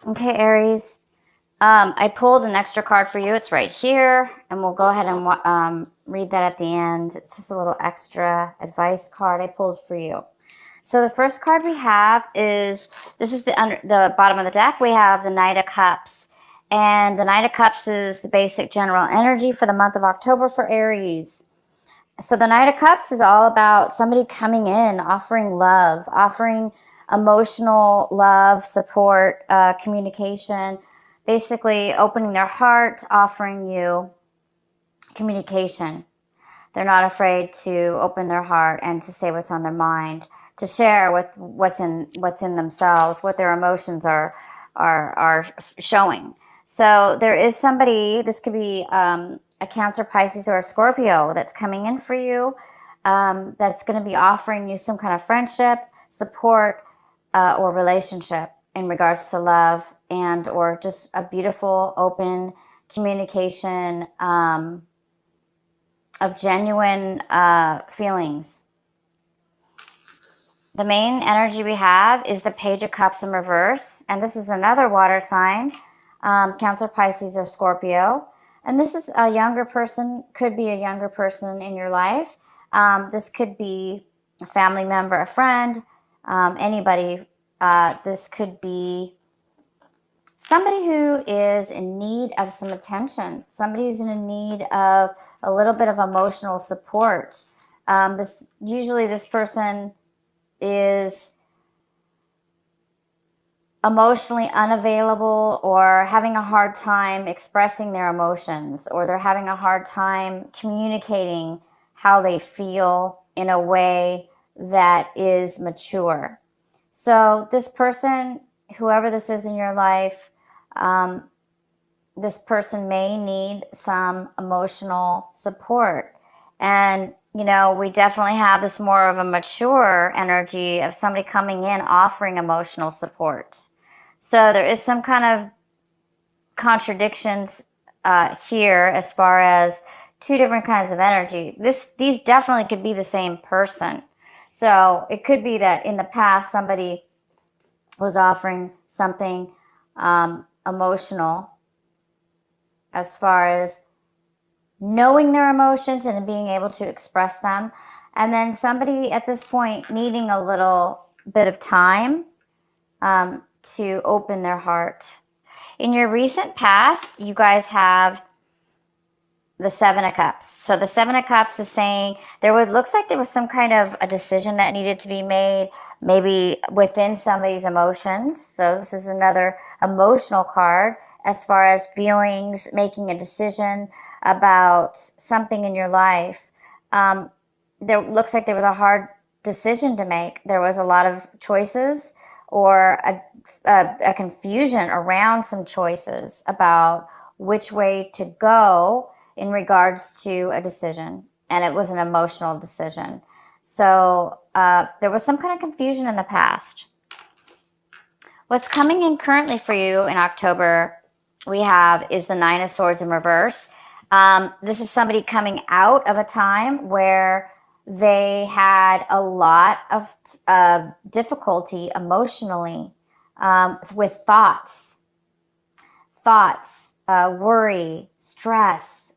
Okay, Aries. I pulled an extra card for you. It's right here, and we'll go ahead and read that at the end. It's just a little extra advice card I pulled for you. So the first card we have is, this is the bottom of the deck. We have the Knight of Cups. And the Knight of Cups is the basic general energy for the month of October for Aries. So the Knight of Cups is all about somebody coming in, offering love, offering emotional love, support, communication, basically opening their heart, offering you communication. They're not afraid to open their heart and to say what's on their mind, to share with what's in themselves, what their emotions are showing. So there is somebody, this could be a Cancer, Pisces, or a Scorpio that's coming in for you, that's going to be offering you some kind of friendship, support, or relationship in regards to love and or just a beautiful, open communication of genuine feelings. The main energy we have is the Page of Cups in reverse. And this is another water sign, Cancer, Pisces, or Scorpio. And this is a younger person, could be a younger person in your life. This could be a family member, a friend, anybody. This could be somebody who is in need of some attention, somebody who's in need of a little bit of emotional support. Usually this person is emotionally unavailable or having a hard time expressing their emotions, or they're having a hard time communicating how they feel in a way that is mature. So this person, whoever this is in your life, this person may need some emotional support. And, you know, we definitely have this more of a mature energy of somebody coming in offering emotional support. So there is some kind of contradictions here as far as two different kinds of energy. These definitely could be the same person. So it could be that in the past somebody was offering something emotional as far as knowing their emotions and being able to express them. And then somebody at this point needing a little bit of time to open their heart. In your recent past, you guys have the Seven of Cups. So the Seven of Cups is saying looks like there was some kind of a decision that needed to be made, maybe within somebody's emotions. So this is another emotional card as far as feelings, making a decision about something in your life. There looks like there was a hard decision to make. There was a lot of choices or a confusion around some choices about which way to go in regards to a decision, and it was an emotional decision. So there was some kind of confusion in the past. What's coming in currently for you in October we have is the Nine of Swords in reverse. This is somebody coming out of a time where they had a lot of difficulty emotionally with thoughts, worry, stress,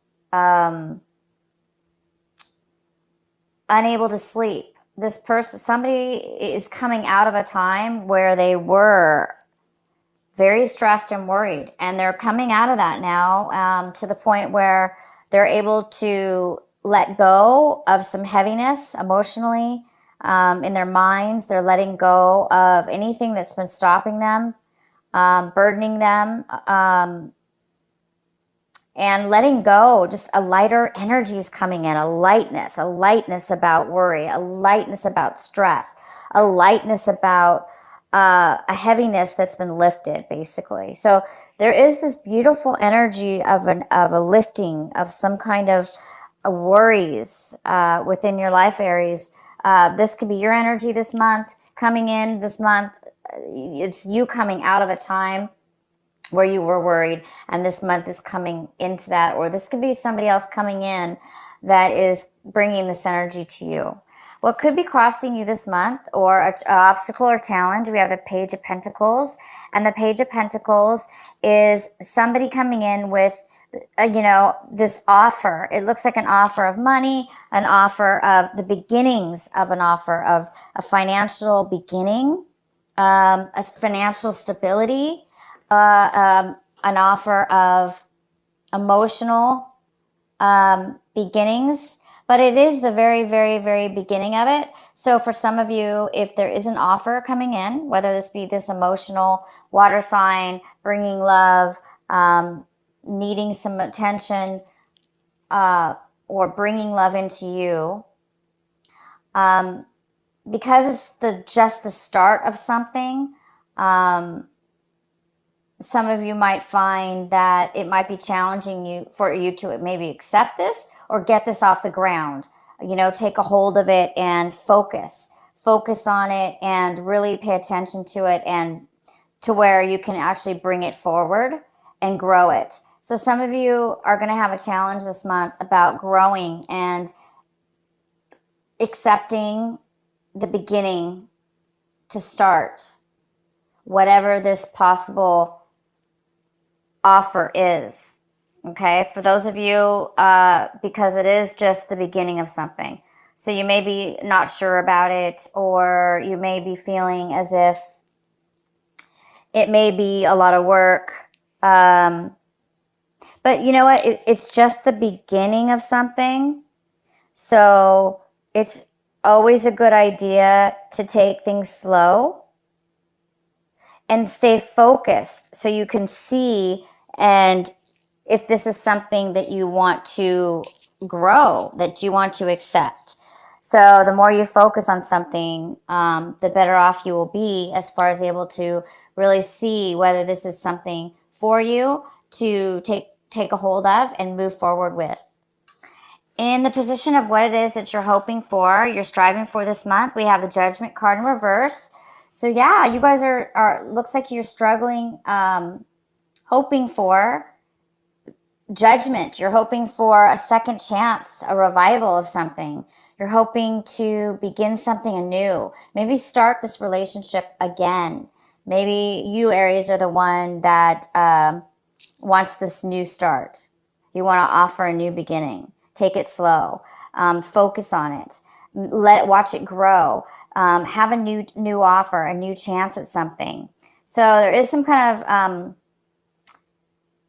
unable to sleep. This person, somebody is coming out of a time where they were very stressed and worried, and they're coming out of that now to the point where they're able to let go of some heaviness emotionally in their minds. They're letting go of anything that's been stopping them, burdening them, and letting go. Just a lighter energy is coming in, a lightness about worry, a lightness about stress, a lightness about a heaviness that's been lifted, basically. So there is this beautiful energy of a lifting of some kind of worries within your life, Aries. This could be your energy this month, coming in this month. It's you coming out of a time where you were worried, and this month is coming into that. Or this could be somebody else coming in that is bringing this energy to you. What could be crossing you this month, or an obstacle or challenge? We have the Page of Pentacles, and the Page of Pentacles is somebody coming in with, this offer. It looks like an offer of money, an offer of the beginnings of an offer of a financial beginning, a financial stability, an offer of emotional beginnings, but it is the very, very, very beginning of it. So for some of you, if there is an offer coming in, whether this be this emotional water sign, bringing love, needing some attention, or bringing love into you, because it's just the start of something, some of you might find that it might be challenging for you to maybe accept this or get this off the ground. Take a hold of it and focus on it and really pay attention to it, and to where you can actually bring it forward and grow it. So some of you are going to have a challenge this month about growing and accepting the beginning to start whatever this possible offer is. Okay, for those of you, because it is just the beginning of something. So you may be not sure about it, or you may be feeling as if it may be a lot of work. But you know what? It's just the beginning of something. So it's always a good idea to take things slow and stay focused so you can see, and if this is something that you want to grow, that you want to accept. So the more you focus on something, the better off you will be as far as able to really see whether this is something for you to take a hold of and move forward with. In the position of what it is that you're hoping for, you're striving for this month, we have the Judgment card in reverse. So yeah, you guys are looks like you're struggling, hoping for judgment. You're hoping for a second chance, a revival of something. You're hoping to begin something anew. Maybe start this relationship again. Maybe you, Aries, are the one that wants this new start. You want to offer a new beginning. Take it slow. Focus on it. Watch it grow. Have a new offer, a new chance at something. So there is some kind of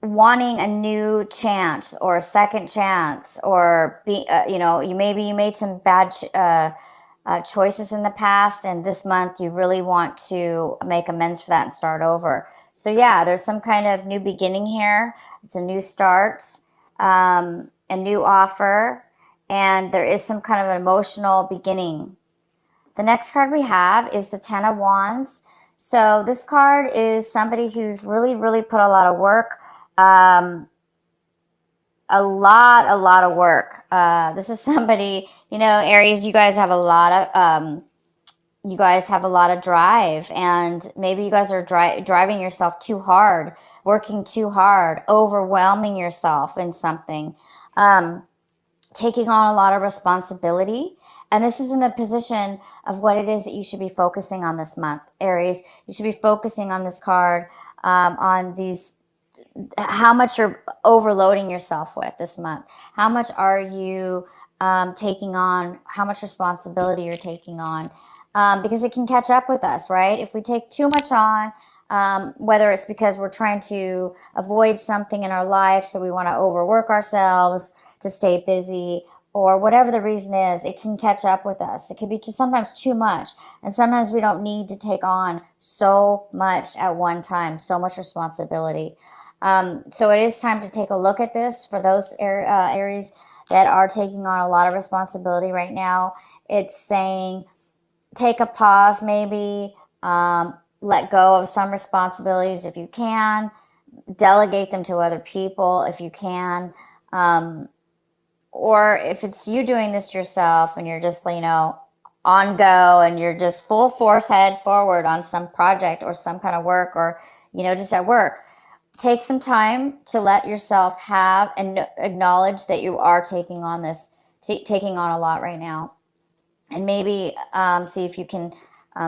wanting a new chance or a second chance, or you made some bad choices in the past, and this month you really want to make amends for that and start over. So yeah, there's some kind of new beginning here. It's a new start, a new offer, and there is some kind of an emotional beginning. The next card we have is the Ten of Wands. So this card is somebody who's really, really put a lot of work. A lot of work. This is somebody, Aries, you guys have a lot of drive, and maybe you guys are driving yourself too hard, working too hard, overwhelming yourself in something, taking on a lot of responsibility. And this is in the position of what it is that you should be focusing on this month, Aries. You should be focusing on this card, on these, how much you're overloading yourself with this month. How much are you taking on? How much responsibility you're taking on? Because it can catch up with us, right? If we take too much on, whether it's because we're trying to avoid something in our life, so we want to overwork ourselves to stay busy, or whatever the reason is, it can catch up with us. It can be just sometimes too much. And sometimes we don't need to take on so much at one time, so much responsibility. So it is time to take a look at this for those Aries that are taking on a lot of responsibility right now. It's saying, take a pause, maybe, let go of some responsibilities if you can, delegate them to other people if you can, or if it's you doing this yourself and you're just, on go and you're just full force head forward on some project or some kind of work, or, just at work. Take some time to let yourself have and acknowledge that you are taking on a lot right now. and maybe see if you can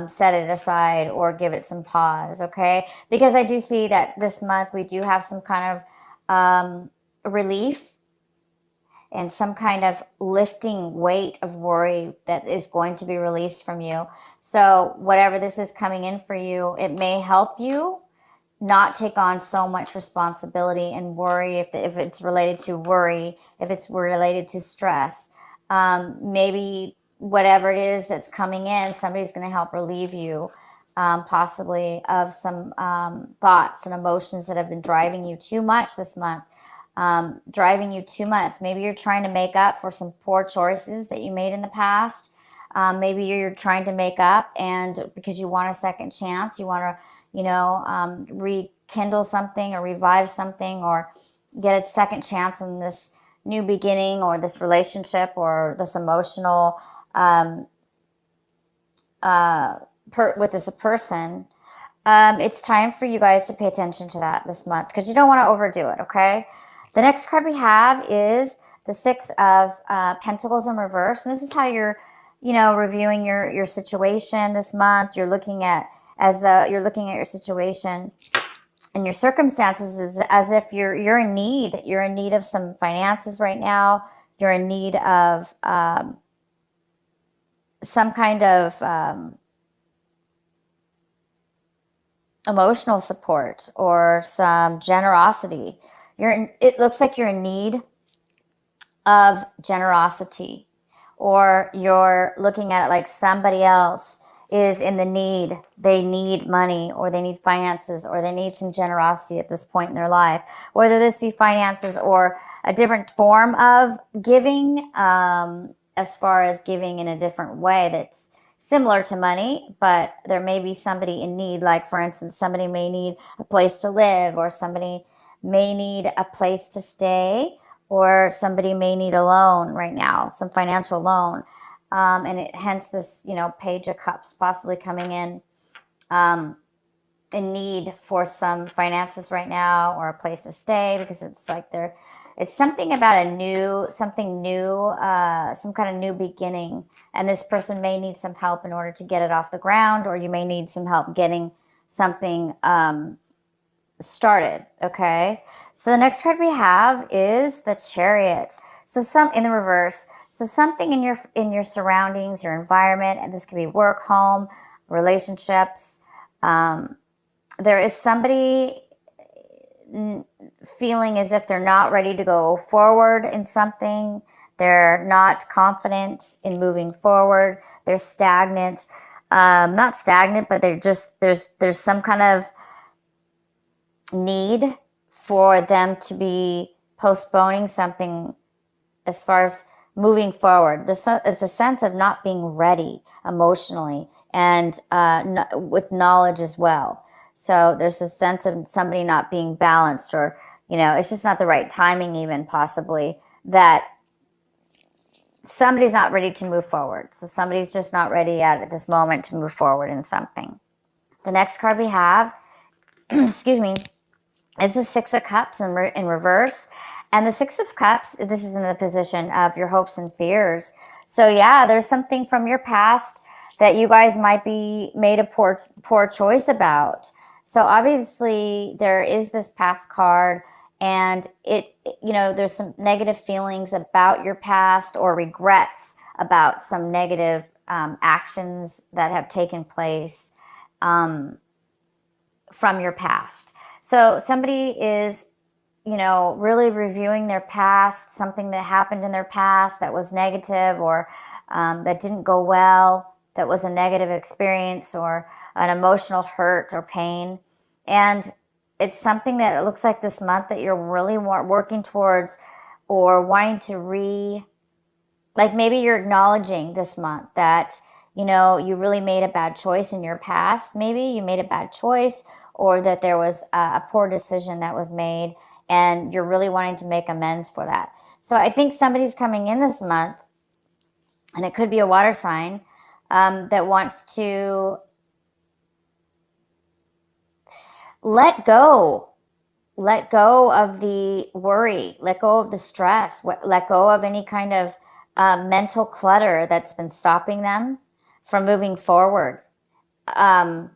set it aside or give it some pause, okay? Because I do see that this month we do have some kind of relief and some kind of lifting weight of worry that is going to be released from you. So whatever this is coming in for you, it may help you not take on so much responsibility and worry if it's related to worry, if it's related to stress. Maybe whatever it is that's coming in, somebody's going to help relieve you, possibly of some thoughts and emotions that have been driving you too much this month. Driving you too much. Maybe you're trying to make up for some poor choices that you made in the past. Maybe you're trying to make up, and because you want a second chance, you want to, rekindle something or revive something or get a second chance in this new beginning or this relationship or this emotional with this person. It's time for you guys to pay attention to that this month because you don't want to overdo it, okay? The next card we have is the Six of Pentacles in reverse. And this is how you're, reviewing your situation this month. You're looking at your situation and your circumstances is as if you're in need. You're in need of some finances right now. You're in need of some kind of emotional support or some generosity. It looks like you're in need of generosity, or you're looking at it like somebody else is in the need. They need money, or they need finances, or they need some generosity at this point in their life, whether this be finances or a different form of giving, as far as giving in a different way that's similar to money, but there may be somebody in need. Like, for instance, somebody may need a place to live, or somebody may need a place to stay, or somebody may need a loan right now, some financial loan. And hence this, Page of Cups possibly coming in need for some finances right now or a place to stay, because it's like it's something about something new, some kind of new beginning. And this person may need some help in order to get it off the ground, or you may need some help getting something started. Okay, so the next card we have is the Chariot. So in the reverse. So something in your surroundings, your environment, and this could be work, home, relationships. There is somebody feeling as if they're not ready to go forward in something. They're not confident in moving forward. They're stagnant. Not stagnant, but they're just there's some kind of need for them to be postponing something as far as moving forward. It's a sense of not being ready emotionally and with knowledge as well. So there's a sense of somebody not being balanced, or, it's just not the right timing, even possibly, that somebody's not ready to move forward. So somebody's just not ready at this moment to move forward in something. The next card we have, excuse me, is the Six of Cups in reverse. And the Six of Cups, this is in the position of your hopes and fears. So yeah, there's something from your past that you guys might be made a poor choice about. So obviously there is this past card, and there's some negative feelings about your past, or regrets about some negative actions that have taken place from your past. So somebody is, really reviewing their past, something that happened in their past that was negative, or that didn't go well, that was a negative experience, or an emotional hurt or pain. And it's something that it looks like this month that you're really working towards, or wanting to like maybe you're acknowledging this month that, you really made a bad choice in your past. Maybe you made a bad choice, or that there was a poor decision that was made, and you're really wanting to make amends for that. So I think somebody's coming in this month, and it could be a water sign, that wants to let go of the worry, let go of the stress, let go of any kind of mental clutter that's been stopping them from moving forward. Again,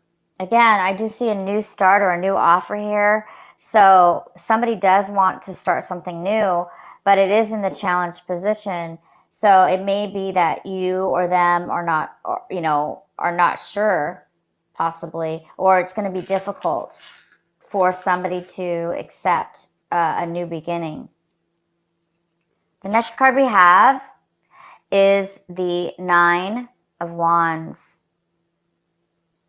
I do see a new start or a new offer here. So somebody does want to start something new, but it is in the challenged position. So it may be that you or them are not, are not sure, possibly, or it's going to be difficult for somebody to accept a new beginning. The next card we have is the Nine of Wands.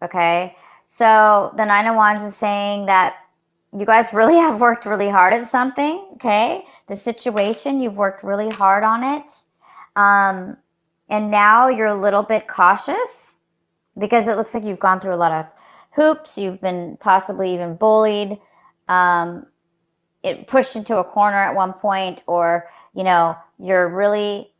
Okay, so the Nine of Wands is saying that you guys really have worked really hard at something, okay? The situation, you've worked really hard on it. And now you're a little bit cautious because it looks like you've gone through a lot of hoops. You've been possibly even bullied, it pushed into a corner at one point, or, you're really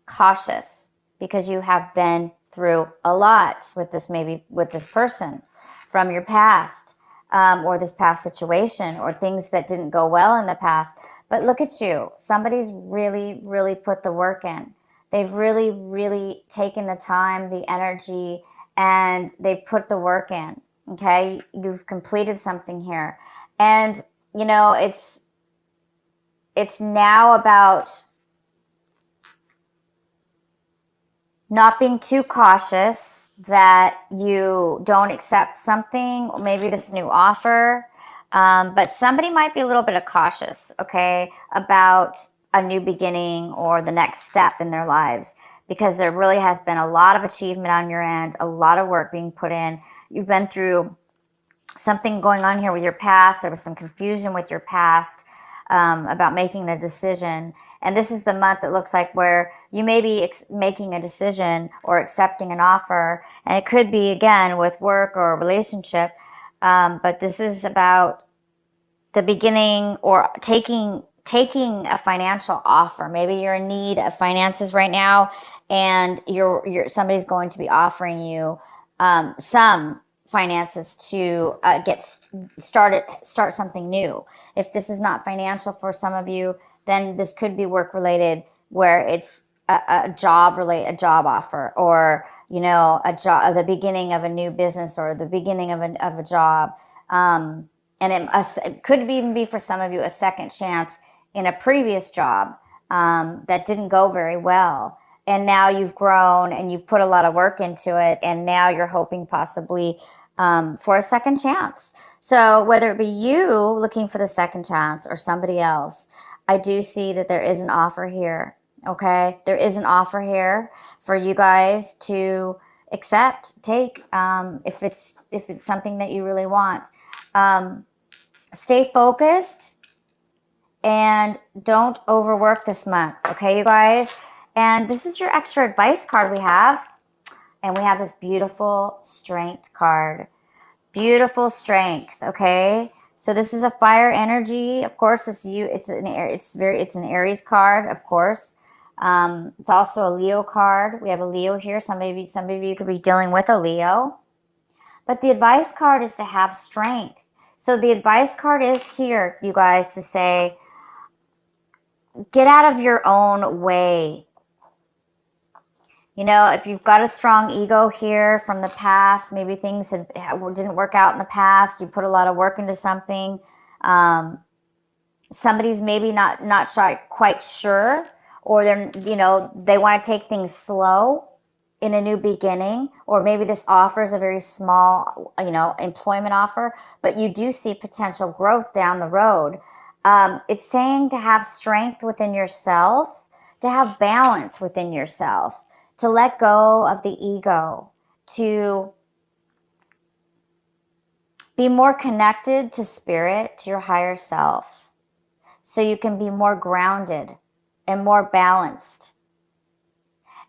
cautious because you have been through a lot with this, maybe with this person from your past, or this past situation, or things that didn't go well in the past. But look at you. Somebody's really, really put the work in. They've really, really taken the time, the energy, and they've put the work in. Okay? You've completed something here. And, it's now about not being too cautious that you don't accept something, or maybe this new offer. But somebody might be a little bit cautious, okay, about a new beginning or the next step in their lives, because there really has been a lot of achievement on your end, a lot of work being put in. You've been through something going on here with your past. There was some confusion with your past about making a decision. And this is the month, it looks like, where you may be making a decision or accepting an offer. And it could be, again, with work or a relationship. But this is about the beginning or taking a financial offer. Maybe you're in need of finances right now, and somebody's going to be offering you some finances to start something new. If this is not financial for some of you, then this could be work related, where it's a job offer, or the beginning of a new business, or the beginning of a job. And it could even be for some of you a second chance in a previous job that didn't go very well. And now you've grown and you've put a lot of work into it, and now you're hoping possibly for a second chance. So whether it be you looking for the second chance or somebody else, I do see that there is an offer here. Okay, there is an offer here for you guys to accept, take, if it's something that you really want. Stay focused and don't overwork this month. Okay, you guys. And this is your extra advice card we have. And we have this beautiful strength card. Beautiful strength, okay? So this is a fire energy. Of course, it's an Aries card, of course. It's also a Leo card. We have a Leo here. Some of you could be dealing with a Leo. But the advice card is to have strength. So the advice card is here, you guys, to say, get out of your own way. If you've got a strong ego here from the past, maybe things didn't work out in the past, you put a lot of work into something, somebody's maybe not quite sure, or they want to take things slow in a new beginning, or maybe this offer is a very small, employment offer, but you do see potential growth down the road. It's saying to have strength within yourself, to have balance within yourself, to let go of the ego, to be more connected to spirit, to your higher self, so you can be more grounded and more balanced,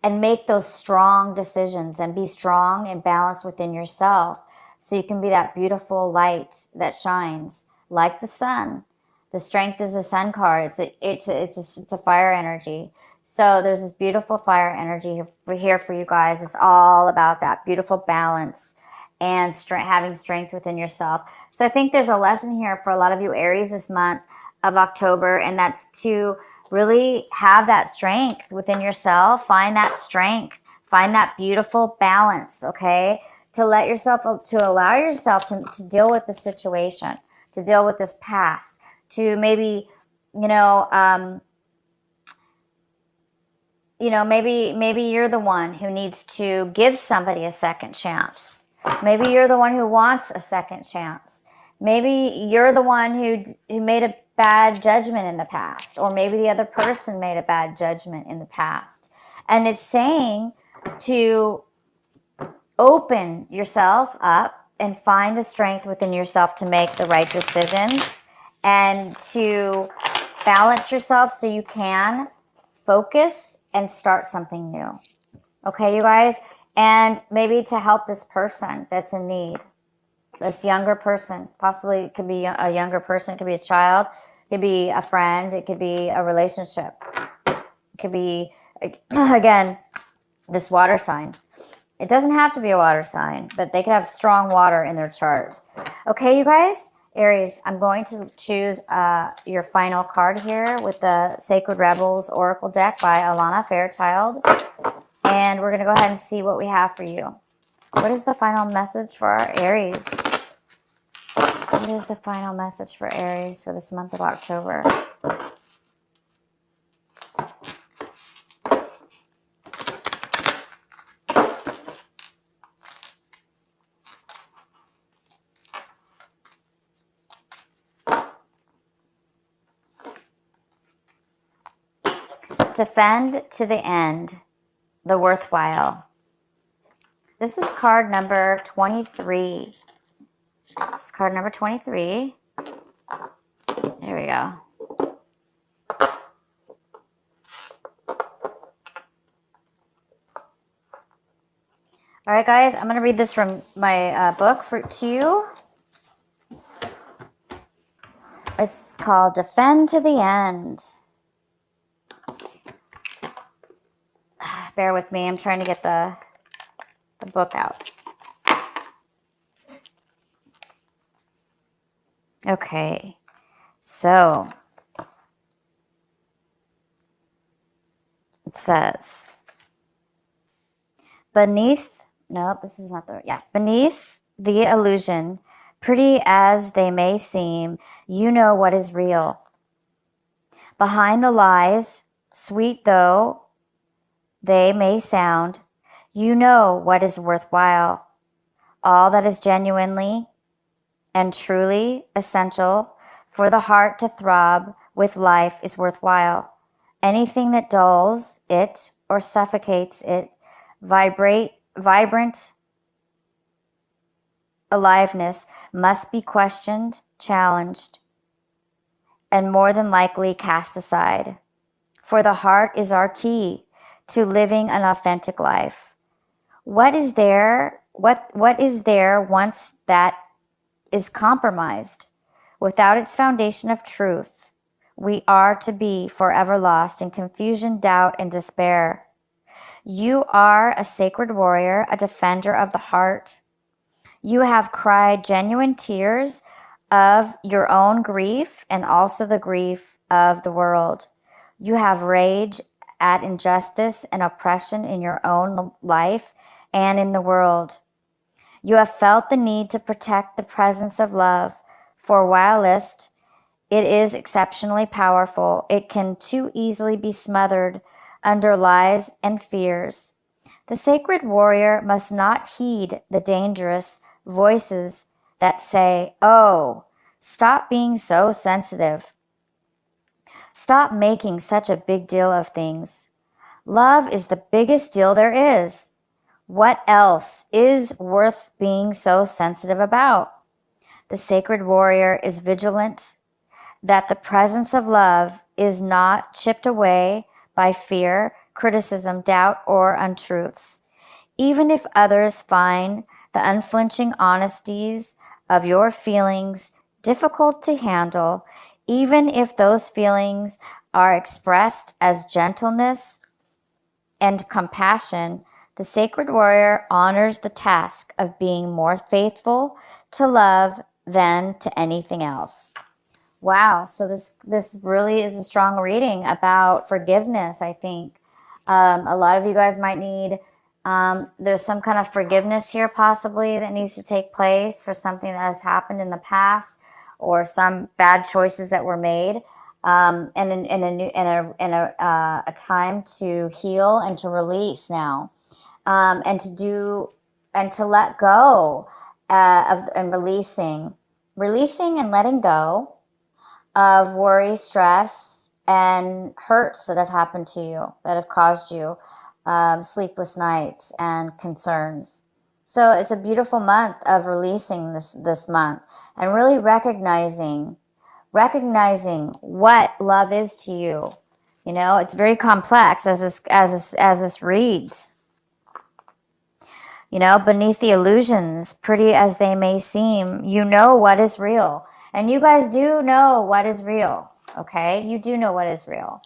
and make those strong decisions, and be strong and balanced within yourself, so you can be that beautiful light that shines like the sun. The strength is a sun card. It's a fire energy. So there's this beautiful fire energy here for you guys. It's all about that beautiful balance and having strength within yourself. So I think there's a lesson here for a lot of you Aries this month of October, and that's to really have that strength within yourself. Find that strength. Find that beautiful balance, okay? To allow yourself to deal with the situation, to deal with this past, to maybe, maybe you're the one who needs to give somebody a second chance. Maybe you're the one who wants a second chance. Maybe you're the one who made a bad judgment in the past, or maybe the other person made a bad judgment in the past. And it's saying to open yourself up and find the strength within yourself to make the right decisions and to balance yourself so you can focus and start something new. Okay, you guys? And maybe to help this person that's in need, this younger person. Possibly it could be a younger person, it could be a child, it could be a friend, it could be a relationship. It could be, again, this water sign. It doesn't have to be a water sign, but they could have strong water in their chart. Okay, you guys? Aries, I'm going to choose your final card here with the Sacred Rebels Oracle deck by Alana Fairchild. And we're going to go ahead and see what we have for you. What is the final message for our Aries? What is the final message for Aries for this month of October? Defend to the end, the worthwhile. This is card number 23. This is card number 23. There we go. All right, guys, I'm going to read this from my book to you. It's called Defend to the End. Bear with me. I'm trying to get the book out. Okay. So it says, beneath the illusion, pretty as they may seem, you know what is real. Behind the lies, sweet though they may sound, you know what is worthwhile. All that is genuinely and truly essential for the heart to throb with life is worthwhile. Anything that dulls it or suffocates it, vibrant aliveness must be questioned, challenged, and more than likely cast aside. For the heart is our key to living an authentic life. What is there once that is compromised? Without its foundation of truth, we are to be forever lost in confusion, doubt, and despair. You are a sacred warrior, a defender of the heart. You have cried genuine tears of your own grief and also the grief of the world. You have rage at injustice and oppression in your own life and in the world. You have felt the need to protect the presence of love, for whilst it is exceptionally powerful, it can too easily be smothered under lies and fears. The sacred warrior must not heed the dangerous voices that say, "Oh, stop being so sensitive. Stop making such a big deal of things. Love is the biggest deal there is. What else is worth being so sensitive about?" The sacred warrior is vigilant that the presence of love is not chipped away by fear, criticism, doubt, or untruths. Even if others find the unflinching honesties of your feelings difficult to handle, even if those feelings are expressed as gentleness and compassion, the sacred warrior honors the task of being more faithful to love than to anything else. Wow. So this really is a strong reading about forgiveness, I think. A lot of you guys might need, there's some kind of forgiveness here possibly that needs to take place for something that has happened in the past or some bad choices that were made. And a time to heal and to release now, and to let go and releasing and letting go of worry, stress, and hurts that have happened to you, that have caused you sleepless nights and concerns. So it's a beautiful month of releasing this month and really recognizing what love is to you. You know, it's very complex as this reads. You know, beneath the illusions, pretty as they may seem, you know what is real. And you guys do know what is real, okay? You do know what is real.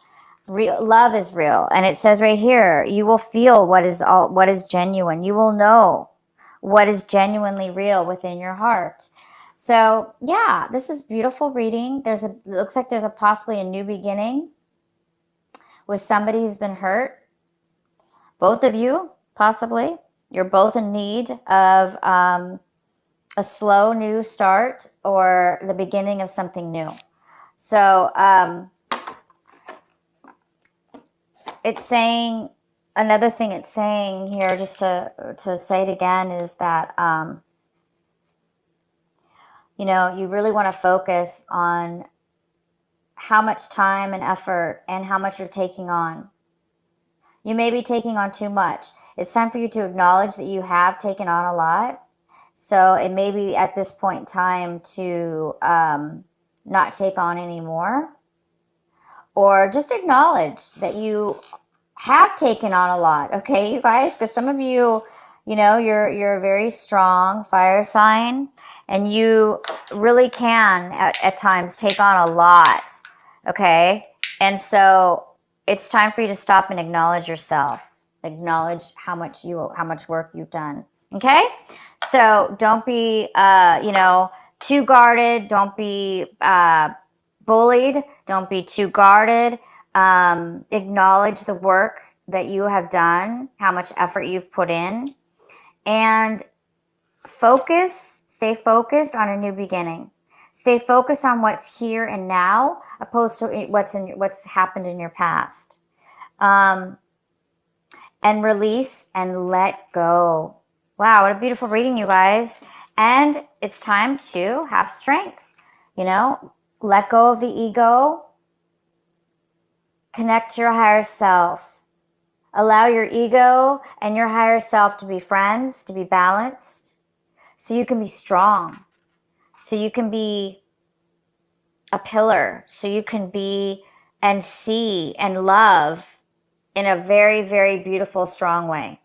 Love is real. And it says right here, you will feel what is genuine. You will know what is genuinely real within your heart. So, yeah, this is beautiful reading. It looks like there's possibly a new beginning with somebody who's been hurt. Both of you, possibly. You're both in need of a slow new start or the beginning of something new. So it's saying, another thing it's saying here, just to say it again, is that, you know, you really want to focus on how much time and effort and how much you're taking on. You may be taking on too much. It's time for you to acknowledge that you have taken on a lot. So it may be at this point in time to not take on anymore. Or just acknowledge that you have taken on a lot, okay, you guys? Because some of you, you know, you're a very strong fire sign, and you really can at times take on a lot, okay? And so it's time for you to stop and acknowledge yourself. Acknowledge how much work you've done, okay? So don't be, you know, too guarded. Don't be bullied. Don't be too guarded. Acknowledge the work that you have done, how much effort you've put in, and stay focused on a new beginning. Stay focused on what's here and now, opposed to what's happened in your past. And release and let go. Wow, what a beautiful reading, you guys. And it's time to have strength. You know, let go of the ego. Connect to your higher self. Allow your ego and your higher self to be friends, to be balanced, so you can be strong, so you can be a pillar, so you can be and see and love in a very, very beautiful, strong way.